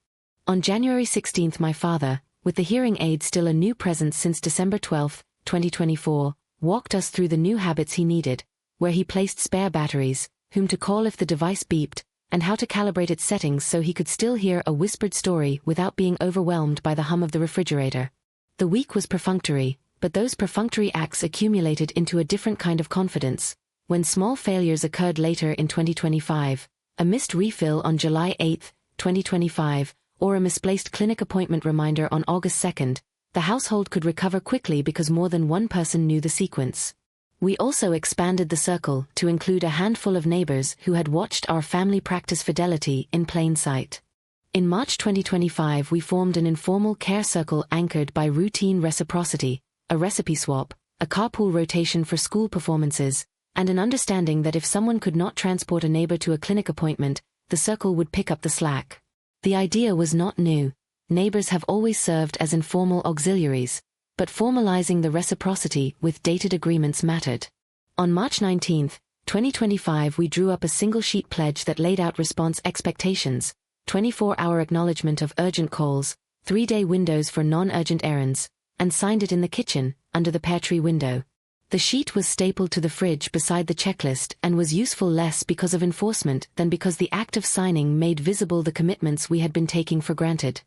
On January 16th my father, with the hearing aid still a new presence since December 12, 2024, walked us through the new habits he needed, where he placed spare batteries, whom to call if the device beeped, and how to calibrate its settings so he could still hear a whispered story without being overwhelmed by the hum of the refrigerator. The week was perfunctory, but those perfunctory acts accumulated into a different kind of confidence. When small failures occurred later in 2025, a missed refill on July 8, 2025, or a misplaced clinic appointment reminder on August 2, the household could recover quickly because more than one person knew the sequence. We also expanded the circle to include a handful of neighbors who had watched our family practice fidelity in plain sight. In March 2025 we formed an informal care circle anchored by routine reciprocity, a recipe swap, a carpool rotation for school performances, and an understanding that if someone could not transport a neighbor to a clinic appointment, the circle would pick up the slack. The idea was not new. Neighbors have always served as informal auxiliaries, but formalizing the reciprocity with dated agreements mattered. On March 19, 2025 we drew up a single-sheet pledge that laid out response expectations, 24-hour acknowledgement of urgent calls, 3-day windows for non-urgent errands, and signed it in the kitchen, under the pear tree window. The sheet was stapled to the fridge beside the checklist and was useful less because of enforcement than because the act of signing made visible the commitments we had been taking for granted.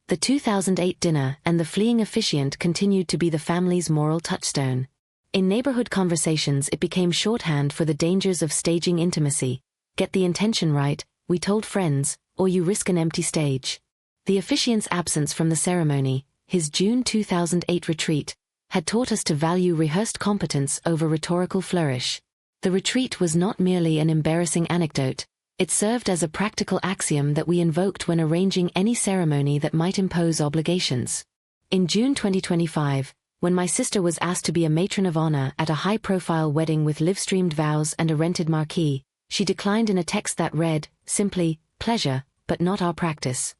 The 2008 dinner and the fleeing officiant continued to be the family's moral touchstone. In neighborhood conversations it became shorthand for the dangers of staging intimacy. Get the intention right, we told friends, or you risk an empty stage. The officiant's absence from the ceremony, his June 2008 retreat, had taught us to value rehearsed competence over rhetorical flourish. The retreat was not merely an embarrassing anecdote, it served as a practical axiom that we invoked when arranging any ceremony that might impose obligations. In June 2025, when my sister was asked to be a matron of honor at a high-profile wedding with live-streamed vows and a rented marquee, she declined in a text that read, simply, "Pleasure, but not our practice."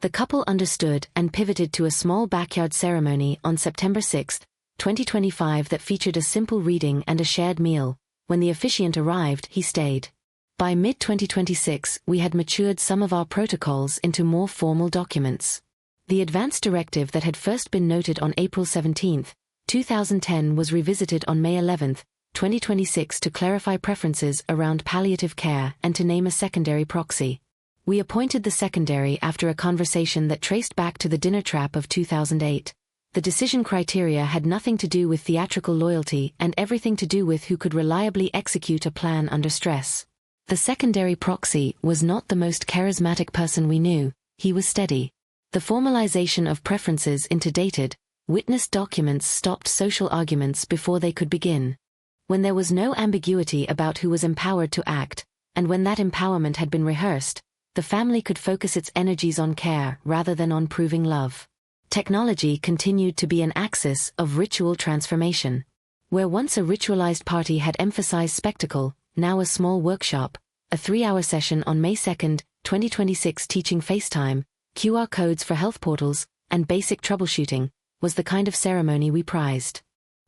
The couple understood and pivoted to a small backyard ceremony on September 6, 2025 that featured a simple reading and a shared meal. When the officiant arrived, he stayed. By mid-2026, we had matured some of our protocols into more formal documents. The advance directive that had first been noted on April 17, 2010 was revisited on May 11, 2026 to clarify preferences around palliative care and to name a secondary proxy. We appointed the secondary after a conversation that traced back to the dinner trap of 2008. The decision criteria had nothing to do with theatrical loyalty and everything to do with who could reliably execute a plan under stress. The secondary proxy was not the most charismatic person we knew, he was steady. The formalization of preferences into dated, witnessed documents stopped social arguments before they could begin. When there was no ambiguity about who was empowered to act, and when that empowerment had been rehearsed, the family could focus its energies on care rather than on proving love. Technology continued to be an axis of ritual transformation. Where once a ritualized party had emphasized spectacle, now a small workshop, a 3-hour session on May 2, 2026 teaching FaceTime, QR codes for health portals, and basic troubleshooting, was the kind of ceremony we prized.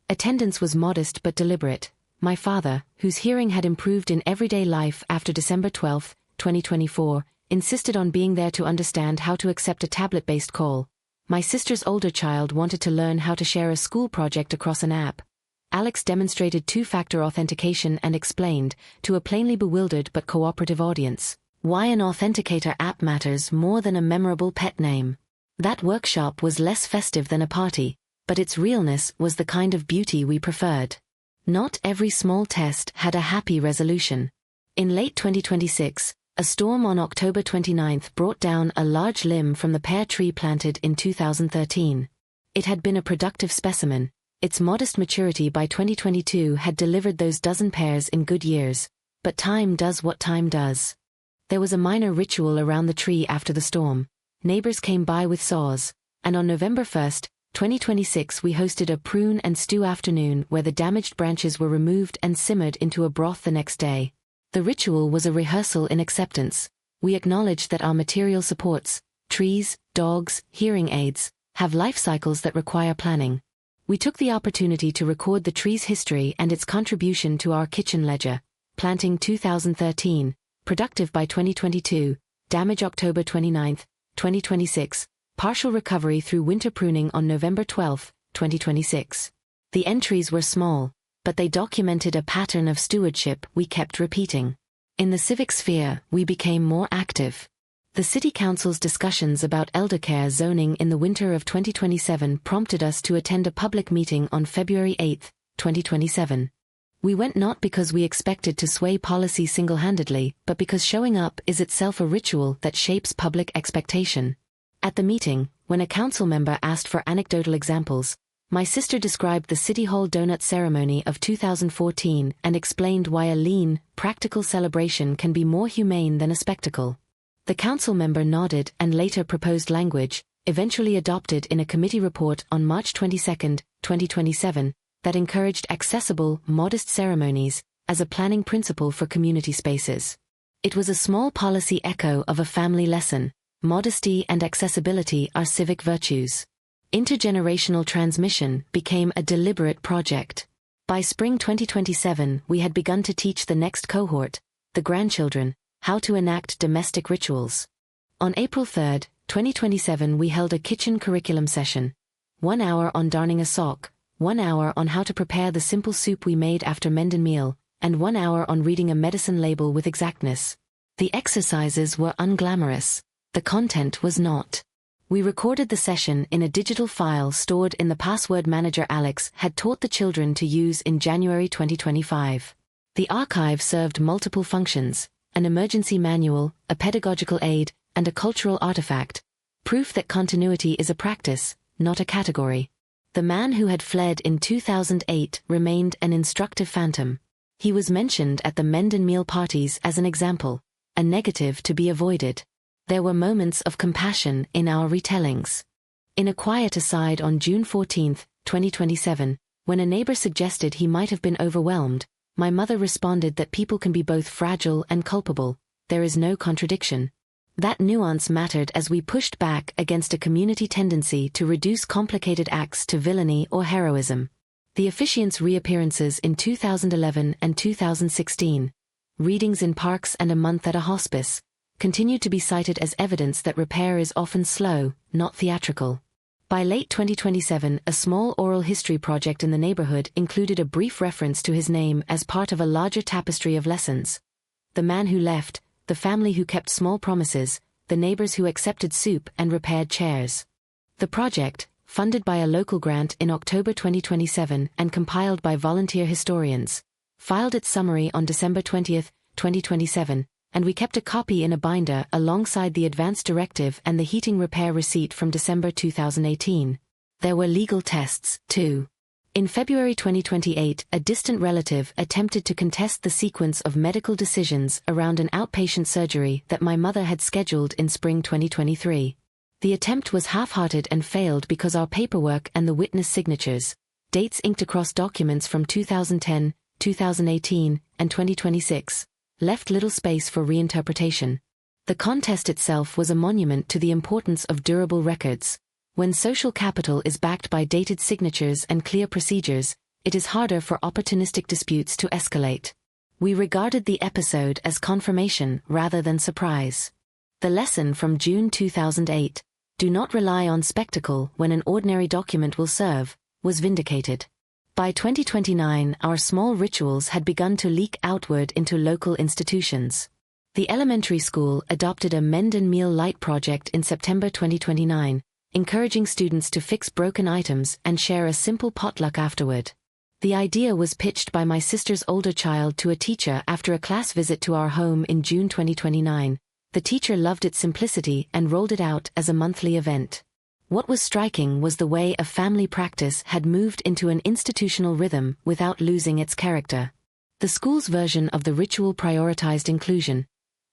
Attendance was modest but deliberate. My father, whose hearing had improved in everyday life after December 12, 2024, insisted on being there to understand how to accept a tablet-based call. My sister's older child wanted to learn how to share a school project across an app. Alex demonstrated two-factor authentication and explained, to a plainly bewildered but cooperative audience, why an authenticator app matters more than a memorable pet name. That workshop was less festive than a party, but its realness was the kind of beauty we preferred. Not every small test had a happy resolution. In late 2026, a storm on October 29 brought down a large limb from the pear tree planted in 2013. It had been a productive specimen. Its modest maturity by 2022 had delivered those dozen pears in good years, but time does what time does. There was a minor ritual around the tree after the storm. Neighbors came by with saws, and on November 1, 2026 we hosted a prune and stew afternoon where the damaged branches were removed and simmered into a broth the next day. The ritual was a rehearsal in acceptance. We acknowledged that our material supports, trees, dogs, hearing aids, have life cycles that require planning. We took the opportunity to record the tree's history and its contribution to our kitchen ledger. Planting 2013, productive by 2022, damage October 29, 2026, partial recovery through winter pruning on November 12, 2026. The entries were small, but they documented a pattern of stewardship we kept repeating. In the civic sphere, we became more active. The City Council's discussions about eldercare zoning in the winter of 2027 prompted us to attend a public meeting on February 8, 2027. We went not because we expected to sway policy single-handedly, but because showing up is itself a ritual that shapes public expectation. At the meeting, when a council member asked for anecdotal examples, my sister described the City Hall donut ceremony of 2014 and explained why a lean, practical celebration can be more humane than a spectacle. The council member nodded and later proposed language, eventually adopted in a committee report on March 22, 2027, that encouraged accessible, modest ceremonies as a planning principle for community spaces. It was a small policy echo of a family lesson. Modesty and accessibility are civic virtues. Intergenerational transmission became a deliberate project. By spring 2027, we had begun to teach the next cohort, the grandchildren, how to enact domestic rituals. On April 3, 2027 we held a kitchen curriculum session. 1 hour on darning a sock, 1 hour on how to prepare the simple soup we made after Menden meal, and 1 hour on reading a medicine label with exactness. The exercises were unglamorous. The content was not. We recorded the session in a digital file stored in the password manager Alex had taught the children to use in January 2025. The archive served multiple functions: an emergency manual, a pedagogical aid, and a cultural artifact, proof that continuity is a practice, not a category. The man who had fled in 2008 remained an instructive phantom. He was mentioned at the Menden meal parties as an example, a negative to be avoided. There were moments of compassion in our retellings. In a quiet aside on June 14, 2027, when a neighbor suggested he might have been overwhelmed, my mother responded that people can be both fragile and culpable. There is no contradiction. That nuance mattered as we pushed back against a community tendency to reduce complicated acts to villainy or heroism. The officiant's reappearances in 2011 and 2016, readings in parks and a month at a hospice, continued to be cited as evidence that repair is often slow, not theatrical. By late 2027, a small oral history project in the neighborhood included a brief reference to his name as part of a larger tapestry of lessons. The man who left, the family who kept small promises, the neighbors who accepted soup and repaired chairs. The project, funded by a local grant in October 2027 and compiled by volunteer historians, filed its summary on December 20, 2027, and we kept a copy in a binder alongside the advance directive and the heating repair receipt from December 2018. There were legal tests, too. In February 2028, a distant relative attempted to contest the sequence of medical decisions around an outpatient surgery that my mother had scheduled in spring 2023. The attempt was half-hearted and failed because our paperwork and the witness signatures, dates inked across documents from 2010, 2018, and 2026, left little space for reinterpretation. The contest itself was a monument to the importance of durable records. When social capital is backed by dated signatures and clear procedures, it is harder for opportunistic disputes to escalate. We regarded the episode as confirmation rather than surprise. The lesson from June 2008, do not rely on spectacle when an ordinary document will serve, was vindicated. By 2029, our small rituals had begun to leak outward into local institutions. The elementary school adopted a Mend and Meal Light project in September 2029, encouraging students to fix broken items and share a simple potluck afterward. The idea was pitched by my sister's older child to a teacher after a class visit to our home in June 2029. The teacher loved its simplicity and rolled it out as a monthly event. What was striking was the way a family practice had moved into an institutional rhythm without losing its character. The school's version of the ritual prioritized inclusion.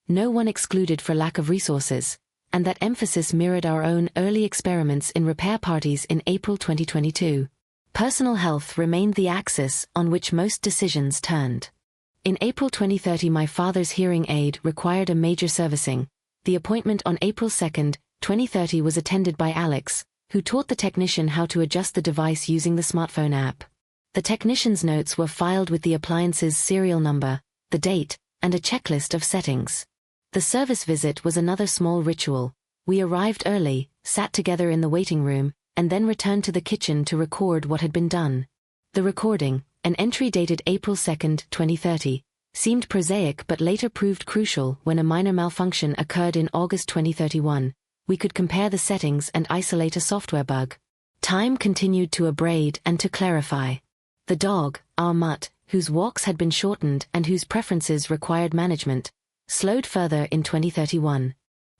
No one excluded for lack of resources, and that emphasis mirrored our own early experiments in repair parties in April 2022. Personal health remained the axis on which most decisions turned. In April 2030, my father's hearing aid required a major servicing. The appointment on April 2, 2030 was attended by Alex, who taught the technician how to adjust the device using the smartphone app. The technician's notes were filed with the appliance's serial number, the date, and a checklist of settings. The service visit was another small ritual. We arrived early, sat together in the waiting room, and then returned to the kitchen to record what had been done. The recording, an entry dated April 2, 2030, seemed prosaic but later proved crucial when a minor malfunction occurred in August 2031. We could compare the settings and isolate a software bug. Time continued to abrade and to clarify. The dog, our mutt, whose walks had been shortened and whose preferences required management, slowed further in 2031.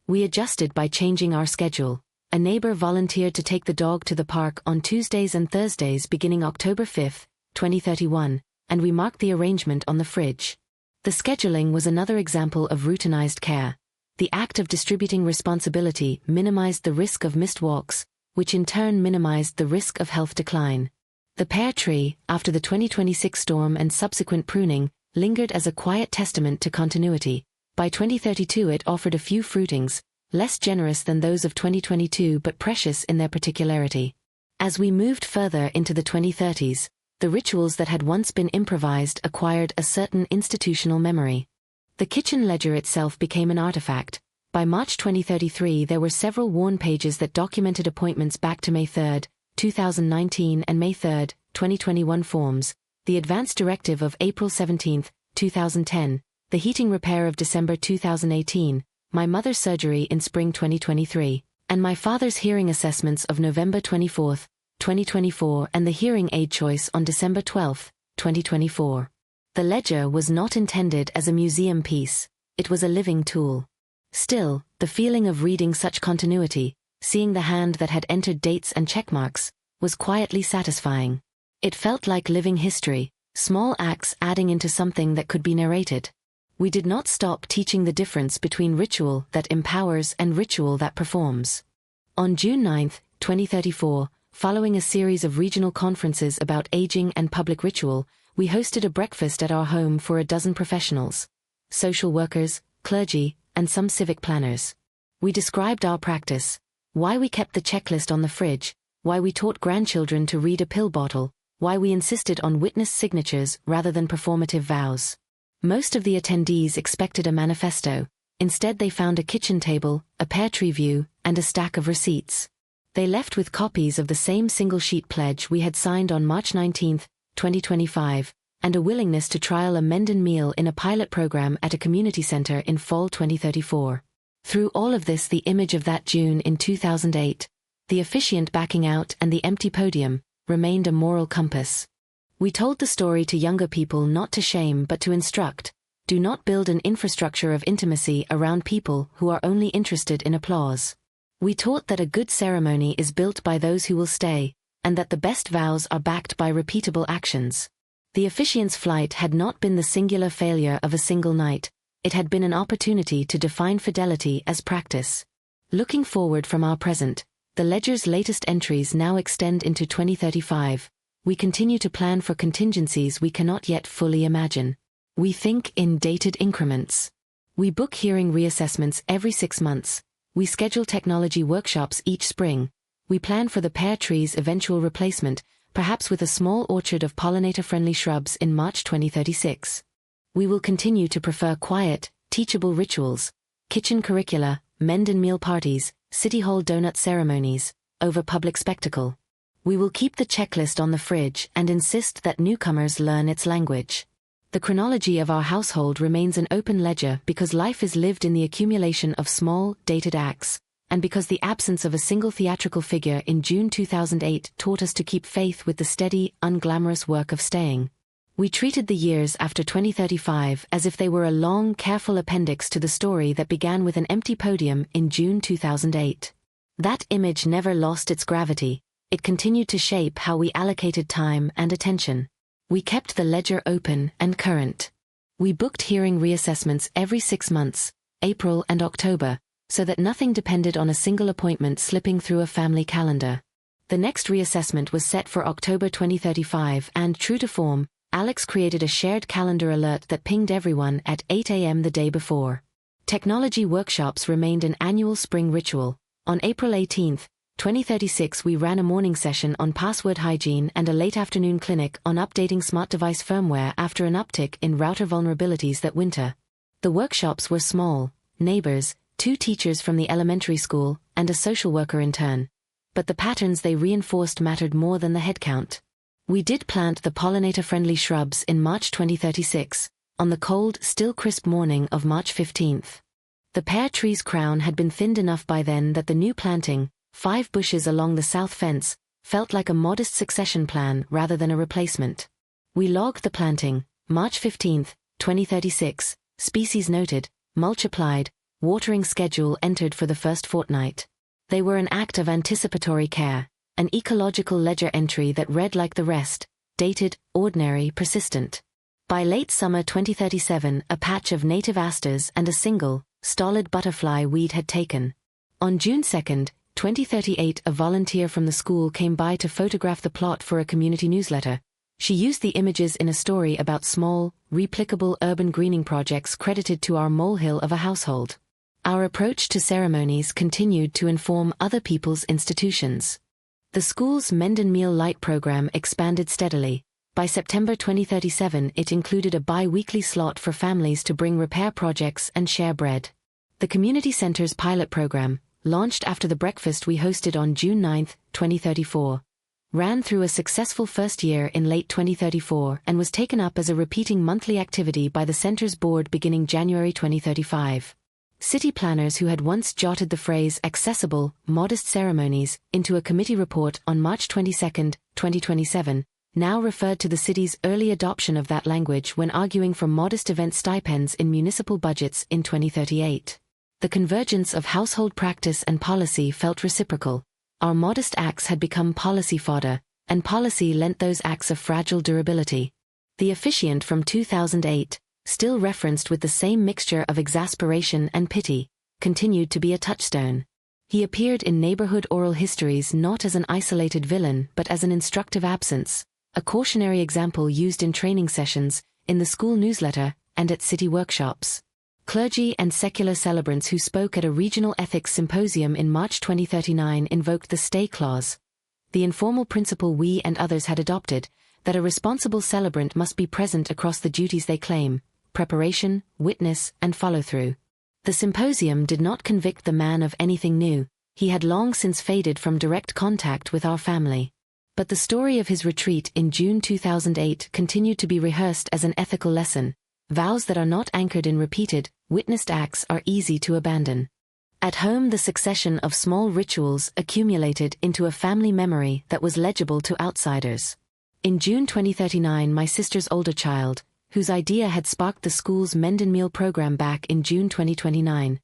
We adjusted by changing our schedule. A neighbor volunteered to take the dog to the park on Tuesdays and Thursdays beginning October 5, 2031, and we marked the arrangement on the fridge. The scheduling was another example of routinized care. The act of distributing responsibility minimized the risk of missed walks, which in turn minimized the risk of health decline. The pear tree, after the 2026 storm and subsequent pruning, lingered as a quiet testament to continuity. By 2032 it offered a few fruitings, less generous than those of 2022 but precious in their particularity. As we moved further into the 2030s, the rituals that had once been improvised acquired a certain institutional memory. The kitchen ledger itself became an artifact. By March 2033 there were several worn pages that documented appointments back to May 3, 2019 and May 3, 2021 forms, the advance directive of April 17, 2010, the heating repair of December 2018, my mother's surgery in spring 2023, and my father's hearing assessments of November 24, 2024 and the hearing aid choice on December 12, 2024. The ledger was not intended as a museum piece, it was a living tool. Still, the feeling of reading such continuity, seeing the hand that had entered dates and checkmarks, was quietly satisfying. It felt like living history, small acts adding into something that could be narrated. We did not stop teaching the difference between ritual that empowers and ritual that performs. On June 9, 2034, following a series of regional conferences about aging and public ritual, we hosted a breakfast at our home for a dozen professionals, social workers, clergy, and some civic planners. We described our practice, why we kept the checklist on the fridge, why we taught grandchildren to read a pill bottle, why we insisted on witness signatures rather than performative vows. Most of the attendees expected a manifesto. Instead they found a kitchen table, a pear tree view, and a stack of receipts. They left with copies of the same single-sheet pledge we had signed on March 19, 2025, and a willingness to trial a Mend and Meal in a pilot program at a community center in fall 2034. Through all of this, the image of that June in 2008, the officiant backing out and the empty podium, remained a moral compass. We told the story to younger people not to shame but to instruct. Do not build an infrastructure of intimacy around people who are only interested in applause. We taught that a good ceremony is built by those who will stay, and that the best vows are backed by repeatable actions. The officiant's flight had not been the singular failure of a single night, it had been an opportunity to define fidelity as practice. Looking forward from our present, the ledger's latest entries now extend into 2035. We continue to plan for contingencies we cannot yet fully imagine. We think in dated increments. We book hearing reassessments every 6 months. We schedule technology workshops each spring. We plan for the pear tree's eventual replacement, perhaps with a small orchard of pollinator-friendly shrubs in March 2036. We will continue to prefer quiet, teachable rituals, kitchen curricula, mend and meal parties, city hall donut ceremonies, over public spectacle. We will keep the checklist on the fridge and insist that newcomers learn its language. The chronology of our household remains an open ledger because life is lived in the accumulation of small, dated acts, and because the absence of a single theatrical figure in June 2008 taught us to keep faith with the steady, unglamorous work of staying. We treated the years after 2035 as if they were a long, careful appendix to the story that began with an empty podium in June 2008. That image never lost its gravity. It continued to shape how we allocated time and attention. We kept the ledger open and current. We booked hearing reassessments every 6 months, April and October, so that nothing depended on a single appointment slipping through a family calendar. The next reassessment was set for October 2035 and, true to form, Alex created a shared calendar alert that pinged everyone at 8 a.m. the day before. Technology workshops remained an annual spring ritual. On April 18, 2036 we ran a morning session on password hygiene and a late afternoon clinic on updating smart device firmware after an uptick in router vulnerabilities that winter. The workshops were small, neighbors, 2 teachers from the elementary school, and a social worker intern. But the patterns they reinforced mattered more than the headcount. We did plant the pollinator-friendly shrubs in March 2036, on the cold, still crisp morning of March 15. The pear tree's crown had been thinned enough by then that the new planting, 5 bushes along the south fence, felt like a modest succession plan rather than a replacement. We logged the planting, March 15, 2036, species noted, mulch applied, watering schedule entered for the first fortnight. They were an act of anticipatory care. An ecological ledger entry that read like the rest, dated, ordinary, persistent. By late summer 2037, a patch of native asters and a single, stolid butterfly weed had taken. On June 2, 2038, a volunteer from the school came by to photograph the plot for a community newsletter. She used the images in a story about small, replicable urban greening projects credited to our molehill of a household. Our approach to ceremonies continued to inform other people's institutions. The school's Mend and Meal Light program expanded steadily. By September 2037 it included a bi-weekly slot for families to bring repair projects and share bread. The community center's pilot program, launched after the breakfast we hosted on June 9, 2034, ran through a successful first year in late 2034 and was taken up as a repeating monthly activity by the center's board beginning January 2035. City planners who had once jotted the phrase accessible, modest ceremonies into a committee report on March 22, 2027, now referred to the city's early adoption of that language when arguing for modest event stipends in municipal budgets in 2038. The convergence of household practice and policy felt reciprocal. Our modest acts had become policy fodder, and policy lent those acts a fragile durability. The officiant from 2008, still referenced with the same mixture of exasperation and pity, continued to be a touchstone. He appeared in neighborhood oral histories not as an isolated villain but as an instructive absence, a cautionary example used in training sessions, in the school newsletter, and at city workshops. Clergy and secular celebrants who spoke at a regional ethics symposium in March 2039 invoked the stay clause, the informal principle we and others had adopted, that a responsible celebrant must be present across the duties they claim: preparation, witness, and follow-through. The symposium did not convict the man of anything new. He had long since faded from direct contact with our family. But the story of his retreat in June 2008 continued to be rehearsed as an ethical lesson. Vows that are not anchored in repeated, witnessed acts are easy to abandon. At home, the succession of small rituals accumulated into a family memory that was legible to outsiders. In June 2039, my sister's older child, whose idea had sparked the school's Mend and Meal program back in June 2029,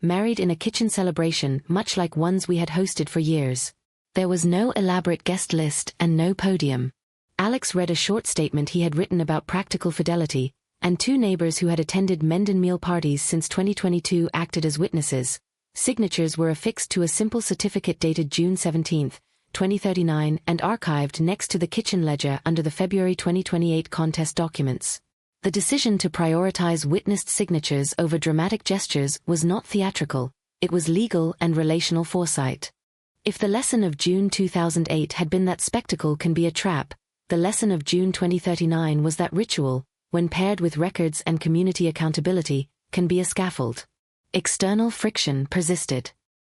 married in a kitchen celebration much like ones we had hosted for years. There was no elaborate guest list and no podium. Alex read a short statement he had written about practical fidelity, and two neighbors who had attended Menden meal parties since 2022 acted as witnesses. Signatures were affixed to a simple certificate dated June 17, 2039 and archived next to the kitchen ledger under the February 2028 contest documents. The decision to prioritize witnessed signatures over dramatic gestures was not theatrical, it was legal and relational foresight. If the lesson of June 2008 had been that spectacle can be a trap, the lesson of June 2039 was that ritual, when paired with records and community accountability, can be a scaffold. External friction persisted.